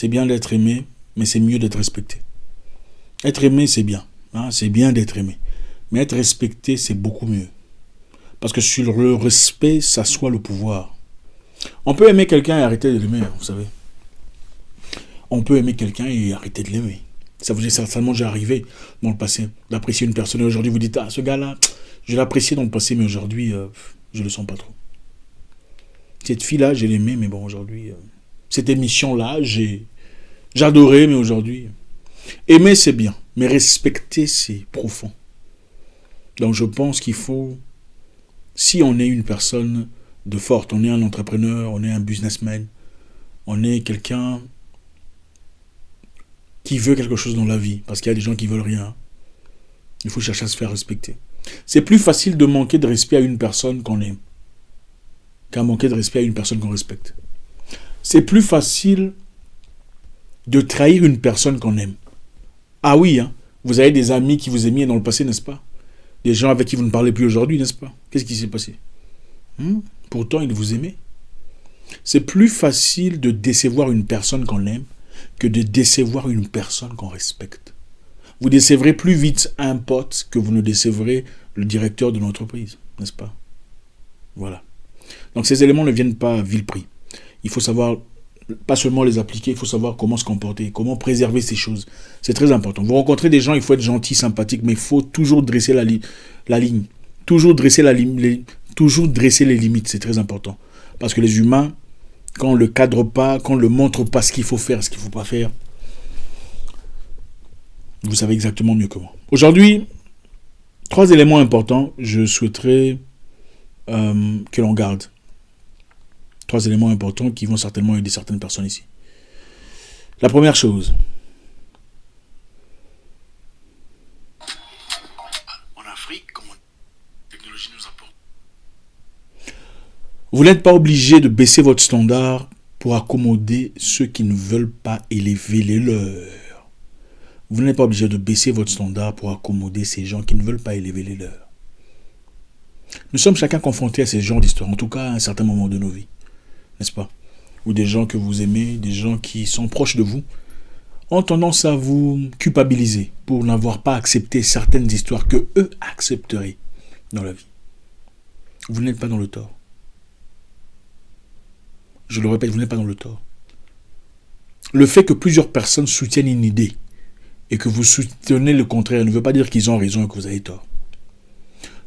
c'est bien d'être aimé, mais c'est mieux d'être respecté. Être aimé, c'est bien. Hein, c'est bien d'être aimé. Mais être respecté, c'est beaucoup mieux. Parce que sur le respect s'assoit le pouvoir. On peut aimer quelqu'un et arrêter de l'aimer, vous savez. On peut aimer quelqu'un et arrêter de l'aimer. Ça vous est certainement déjà arrivé dans le passé, d'apprécier une personne et aujourd'hui vous dites, ah, ce gars-là, je l'appréciais dans le passé, mais aujourd'hui, je le sens pas trop. Cette fille-là, j'ai l'aimé, mais bon, aujourd'hui, cette émission-là, j'adorais, mais aujourd'hui... Aimer, c'est bien, mais respecter, c'est profond. Donc je pense qu'il faut, si on est une personne de forte, on est un entrepreneur, on est un businessman, on est quelqu'un qui veut quelque chose dans la vie, parce qu'il y a des gens qui veulent rien, il faut chercher à se faire respecter. C'est plus facile de manquer de respect à une personne qu'on aime, qu'à manquer de respect à une personne qu'on respecte. C'est plus facile de trahir une personne qu'on aime. Ah oui, hein, vous avez des amis qui vous aimaient dans le passé, n'est-ce pas? Des gens avec qui vous ne parlez plus aujourd'hui, n'est-ce pas? Qu'est-ce qui s'est passé? Pourtant, ils vous aimaient. C'est plus facile de décevoir une personne qu'on aime que de décevoir une personne qu'on respecte. Vous décevrez plus vite un pote que vous ne décevrez le directeur de l'entreprise, n'est-ce pas? Voilà. Donc ces éléments ne viennent pas à vil prix. Il faut savoir, pas seulement les appliquer, il faut savoir comment se comporter, comment préserver ces choses. C'est très important. Vous rencontrez des gens, il faut être gentil, sympathique, mais il faut toujours dresser la ligne. Toujours dresser les limites, c'est très important. Parce que les humains, quand on ne le cadre pas, quand on ne le montre pas ce qu'il faut faire, ce qu'il ne faut pas faire, vous savez exactement mieux que moi. Aujourd'hui, 3 éléments importants, je souhaiterais que l'on garde. 3 éléments importants qui vont certainement aider certaines personnes ici. La première chose. En Afrique, comment la technologie nous apporte. Vous n'êtes pas obligé de baisser votre standard pour accommoder ceux qui ne veulent pas élever les leurs. Vous n'êtes pas obligé de baisser votre standard pour accommoder ces gens qui ne veulent pas élever les leurs. Nous sommes chacun confrontés à ces genres d'histoires, en tout cas à un certain moment de nos vies. N'est-ce pas? Ou des gens que vous aimez, des gens qui sont proches de vous, ont tendance à vous culpabiliser pour n'avoir pas accepté certaines histoires que eux accepteraient dans la vie. Vous n'êtes pas dans le tort. Je le répète, vous n'êtes pas dans le tort. Le fait que plusieurs personnes soutiennent une idée et que vous soutenez le contraire ne veut pas dire qu'ils ont raison et que vous avez tort.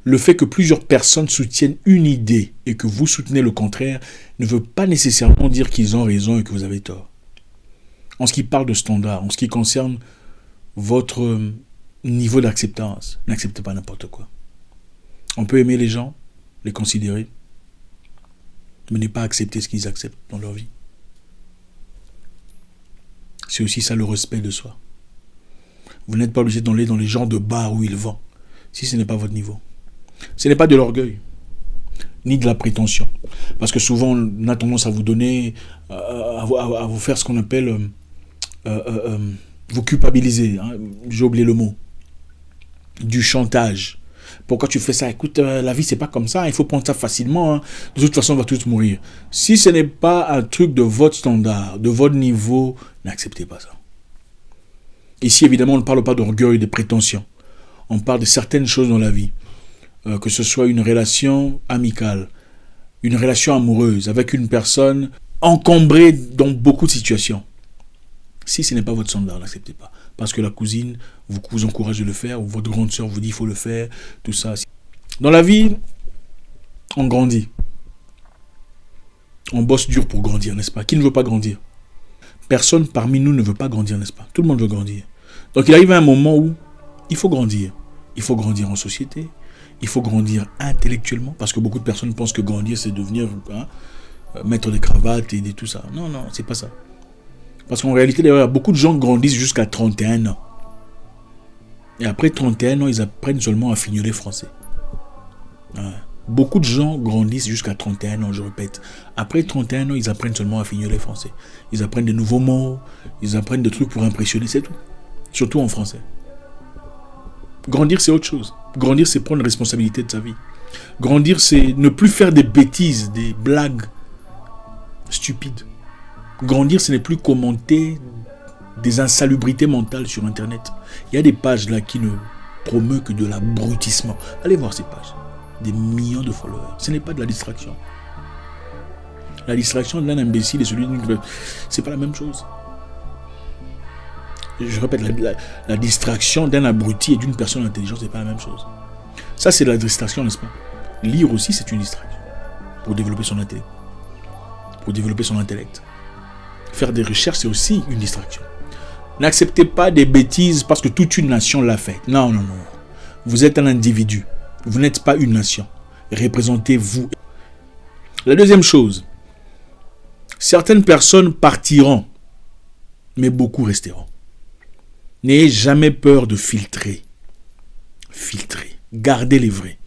Le fait que plusieurs personnes soutiennent une idée et que vous soutenez le contraire ne veut pas nécessairement dire qu'ils ont raison et que vous avez tort. En ce qui parle de standard, en ce qui concerne votre niveau d'acceptance, n'acceptez pas n'importe quoi. On peut aimer les gens, les considérer, mais ne pas accepter ce qu'ils acceptent dans leur vie. C'est aussi ça le respect de soi. Vous n'êtes pas obligé d'aller dans les genres de bars où ils vendent, si ce n'est pas votre niveau. Ce n'est pas de l'orgueil, ni de la prétention. Parce que souvent, on a tendance à vous donner, à vous faire ce qu'on appelle, vous culpabiliser. Hein, j'ai oublié le mot. Du chantage. Pourquoi tu fais ça? Écoute, la vie, c'est pas comme ça. Il faut prendre ça facilement. Hein. De toute façon, on va tous mourir. Si ce n'est pas un truc de votre standard, de votre niveau, n'acceptez pas ça. Ici, évidemment, on ne parle pas d'orgueil, de prétention. On parle de certaines choses dans la vie. Que ce soit une relation amicale, une relation amoureuse avec une personne encombrée dans beaucoup de situations. Si ce n'est pas votre standard, n'acceptez pas. Parce que la cousine vous encourage de le faire, ou votre grande sœur vous dit qu'il faut le faire, tout ça. Dans la vie, on grandit. On bosse dur pour grandir, n'est-ce pas? Qui ne veut pas grandir? Personne parmi nous ne veut pas grandir, n'est-ce pas? Tout le monde veut grandir. Donc il arrive un moment où il faut grandir. Il faut grandir en société. Il faut grandir intellectuellement, parce que beaucoup de personnes pensent que grandir, c'est devenir mettre des cravates et tout ça. Non, c'est pas ça. Parce qu'en réalité, d'ailleurs, beaucoup de gens grandissent jusqu'à 31 ans. Et après 31 ans, ils apprennent seulement à fignoler français. Beaucoup de gens grandissent jusqu'à 31 ans, je répète. Après 31 ans, ils apprennent seulement à fignoler français. Ils apprennent de nouveaux mots, ils apprennent des trucs pour impressionner, c'est tout. Surtout en français. Grandir, c'est autre chose. Grandir, c'est prendre la responsabilité de sa vie. Grandir, c'est ne plus faire des bêtises, des blagues stupides. Grandir, ce n'est plus commenter des insalubrités mentales sur Internet. Il y a des pages là qui ne promeuvent que de l'abrutissement. Allez voir ces pages. Des millions de followers. Ce n'est pas de la distraction. La distraction d'un imbécile et celui d'une... C'est pas la même chose. Je répète, la distraction d'un abruti et d'une personne intelligente, c'est pas la même chose. Ça, c'est de la distraction, n'est-ce pas? Lire aussi, c'est une distraction. Pour développer son intellect. Faire des recherches, c'est aussi une distraction. N'acceptez pas des bêtises parce que toute une nation l'a fait. Non. Vous êtes un individu. Vous n'êtes pas une nation. Représentez-vous. La deuxième chose, certaines personnes partiront, mais beaucoup resteront. N'ayez jamais peur de filtrer. Gardez les vrais.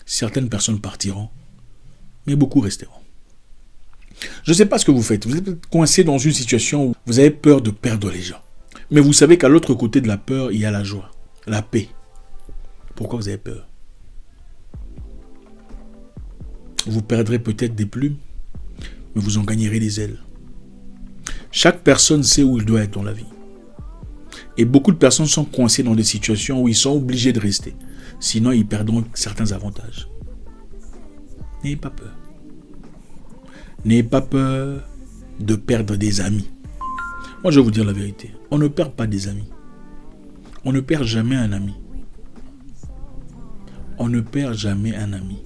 Certaines personnes partiront, mais beaucoup resteront. Je ne sais pas ce que vous faites. Vous êtes coincé dans une situation où vous avez peur de perdre les gens. Mais vous savez qu'à l'autre côté de la peur, il y a la joie, la paix. Pourquoi vous avez peur? Vous perdrez peut-être des plumes, mais vous en gagnerez des ailes. Chaque personne sait où il doit être dans la vie. Et beaucoup de personnes sont coincées dans des situations où ils sont obligés de rester. Sinon, ils perdront certains avantages. N'ayez pas peur. N'ayez pas peur de perdre des amis. Moi, je vais vous dire la vérité. On ne perd pas des amis. On ne perd jamais un ami. On ne perd jamais un ami.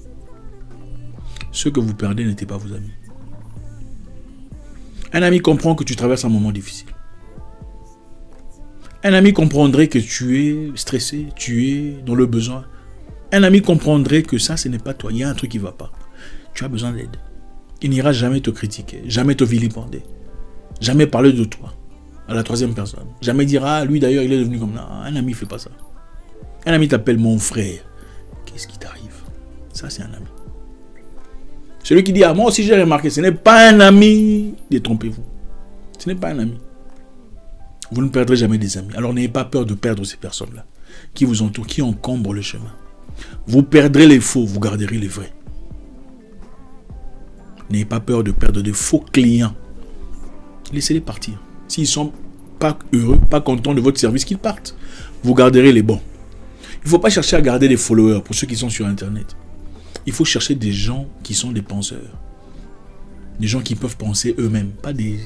Ceux que vous perdez n'étaient pas vos amis. Un ami comprend que tu traverses un moment difficile. Un ami comprendrait que tu es stressé, tu es dans le besoin. Un ami comprendrait que ça, ce n'est pas toi. Il y a un truc qui ne va pas. Tu as besoin d'aide. Il n'ira jamais te critiquer, jamais te vilipender, jamais parler de toi à la troisième personne. Jamais dire, ah, lui d'ailleurs, il est devenu comme ça. Un ami ne fait pas ça. Un ami t'appelle mon frère. Qu'est-ce qui t'arrive? Ça, c'est un ami. Celui qui dit, ah, moi aussi j'ai remarqué, ce n'est pas un ami. Détrompez-vous. Ce n'est pas un ami. Vous ne perdrez jamais des amis. Alors n'ayez pas peur de perdre ces personnes-là qui vous entourent, qui encombrent le chemin. Vous perdrez les faux, vous garderez les vrais. N'ayez pas peur de perdre des faux clients. Laissez-les partir. S'ils ne sont pas heureux, pas contents de votre service, qu'ils partent. Vous garderez les bons. Il ne faut pas chercher à garder des followers pour ceux qui sont sur Internet. Il faut chercher des gens qui sont des penseurs. Des gens qui peuvent penser eux-mêmes. Pas des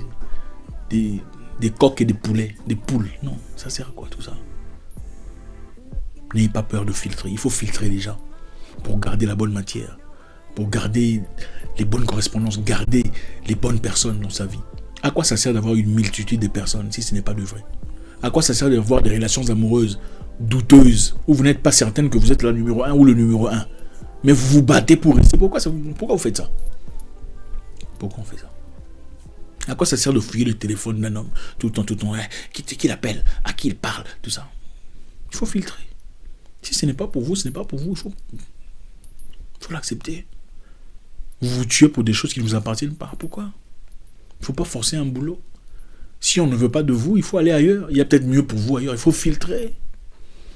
coqs et des poulets, des poules. Non, ça sert à quoi tout ça? N'ayez pas peur de filtrer. Il faut filtrer les gens pour garder la bonne matière, pour garder les bonnes correspondances, garder les bonnes personnes dans sa vie. À quoi ça sert d'avoir une multitude de personnes si ce n'est pas de vrai? À quoi ça sert d'avoir des relations amoureuses douteuses où vous n'êtes pas certaine que vous êtes le numéro 1 ou le numéro 1, mais vous vous battez pour rester? Pourquoi vous faites ça? Pourquoi on fait ça? À quoi ça sert de fouiller le téléphone d'un homme tout le temps, qui l'appelle, à qui il parle, tout ça? Il faut filtrer. Si ce n'est pas pour vous, ce n'est pas pour vous. Il faut l'accepter. Vous vous tuez pour des choses qui ne vous appartiennent pas. Pourquoi? Il ne faut pas forcer un boulot. Si on ne veut pas de vous, il faut aller ailleurs. Il y a peut-être mieux pour vous ailleurs. Il faut filtrer.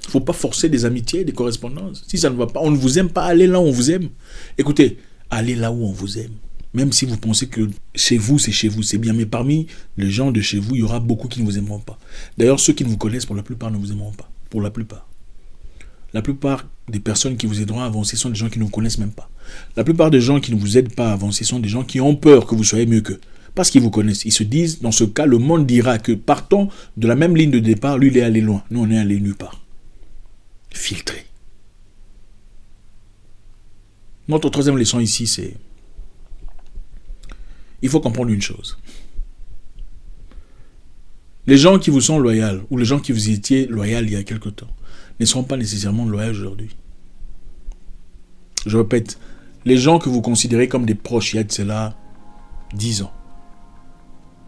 Il ne faut pas forcer des amitiés, des correspondances. Si ça ne va pas, on ne vous aime pas, allez là où on vous aime. Écoutez, allez là où on vous aime. Même si vous pensez que chez vous, c'est bien. Mais parmi les gens de chez vous, il y aura beaucoup qui ne vous aimeront pas. D'ailleurs, ceux qui ne vous connaissent, pour la plupart, ne vous aimeront pas. Pour la plupart. La plupart des personnes qui vous aideront à avancer sont des gens qui ne vous connaissent même pas. La plupart des gens qui ne vous aident pas à avancer sont des gens qui ont peur que vous soyez mieux qu'eux. Parce qu'ils vous connaissent. Ils se disent, dans ce cas, le monde dira que partons de la même ligne de départ, lui, il est allé loin. Nous, on est allé nulle part. Filtrer. Notre troisième leçon ici, c'est... Il faut comprendre une chose. Les gens qui vous sont loyaux, ou les gens qui vous étiez loyaux il y a quelque temps, ne seront pas nécessairement loyaux aujourd'hui. Je répète, les gens que vous considérez comme des proches il y a de cela 10 ans,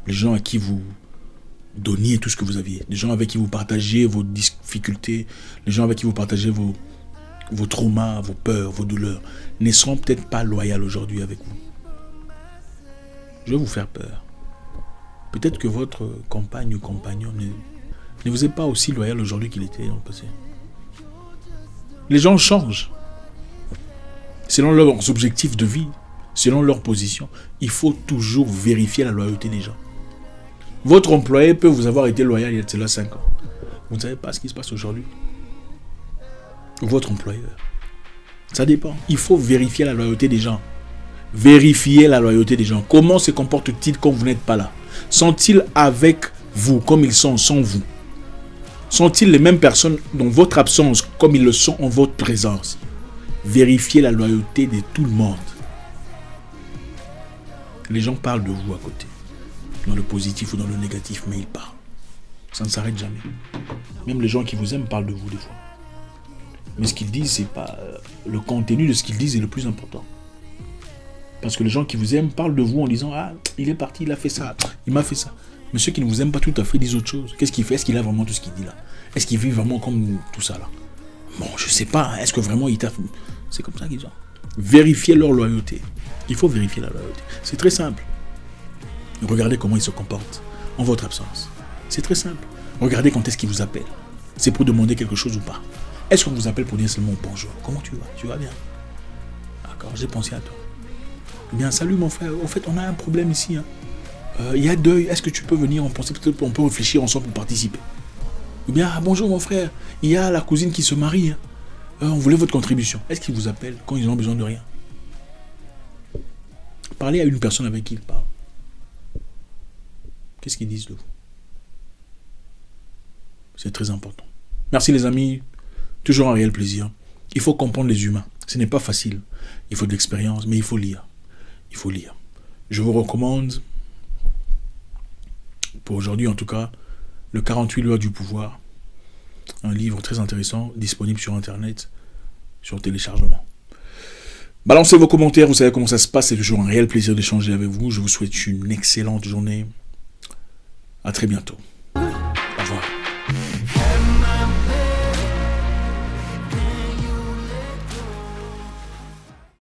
les gens à qui vous donniez tout ce que vous aviez, les gens avec qui vous partagiez vos difficultés, les gens avec qui vous partagez vos traumas, vos peurs, vos douleurs, ne seront peut-être pas loyaux aujourd'hui avec vous. Je vais vous faire peur. Peut-être que votre compagne ou compagnon ne vous est pas aussi loyal aujourd'hui qu'il était dans le passé. Les gens changent selon leurs objectifs de vie, selon leur position, il faut toujours vérifier la loyauté des gens. Votre employé peut vous avoir été loyal il y a cela 5 ans. Vous ne savez pas ce qui se passe aujourd'hui. Votre employeur. Ça dépend. Il faut vérifier la loyauté des gens. Vérifiez la loyauté des gens. Comment se comportent-ils quand vous n'êtes pas là? Sont-ils avec vous comme ils sont sans vous? Sont-ils les mêmes personnes dans votre absence comme ils le sont en votre présence? Vérifiez la loyauté de tout le monde. Les gens parlent de vous à côté. Dans le positif ou dans le négatif, mais ils parlent. Ça ne s'arrête jamais. Même les gens qui vous aiment parlent de vous des fois. Mais ce qu'ils disent, c'est pas... le contenu de ce qu'ils disent est le plus important. Parce que les gens qui vous aiment parlent de vous en disant « Ah, il est parti, il a fait ça, il m'a fait ça. » Mais ceux qui ne vous aiment pas tout à fait disent autre chose. Qu'est-ce qu'il fait? Est-ce qu'il a vraiment tout ce qu'il dit là? Est-ce qu'il vit vraiment comme tout ça là? Bon, je sais pas. Est-ce que vraiment il t'a... C'est comme ça qu'ils disent. Vérifiez leur loyauté. Il faut vérifier la loyauté. C'est très simple. Regardez comment ils se comportent en votre absence. C'est très simple. Regardez quand est-ce qu'ils vous appellent. C'est pour demander quelque chose ou pas. Est-ce qu'on vous appelle pour dire seulement bonjour? Comment tu vas? Tu vas bien? D'accord, j'ai pensé à toi. Eh bien, salut mon frère. En fait, on a un problème ici. Il y a deuil. Est-ce que tu peux venir? On pensait peut-être qu'on peut réfléchir ensemble pour participer. Ou bien, bonjour mon frère. Il y a la cousine qui se marie. On voulait votre contribution. Est-ce qu'ils vous appellent quand ils ont besoin de rien? Parlez à une personne avec qui ils parlent. Qu'est-ce qu'ils disent de vous? C'est très important. Merci les amis. Toujours un réel plaisir. Il faut comprendre les humains. Ce n'est pas facile. Il faut de l'expérience, mais il faut lire. Il faut lire. Je vous recommande, pour aujourd'hui en tout cas, le 48 lois du pouvoir. Un livre très intéressant, disponible sur Internet, sur téléchargement. Balancez vos commentaires, vous savez comment ça se passe. C'est toujours un réel plaisir d'échanger avec vous. Je vous souhaite une excellente journée. À très bientôt.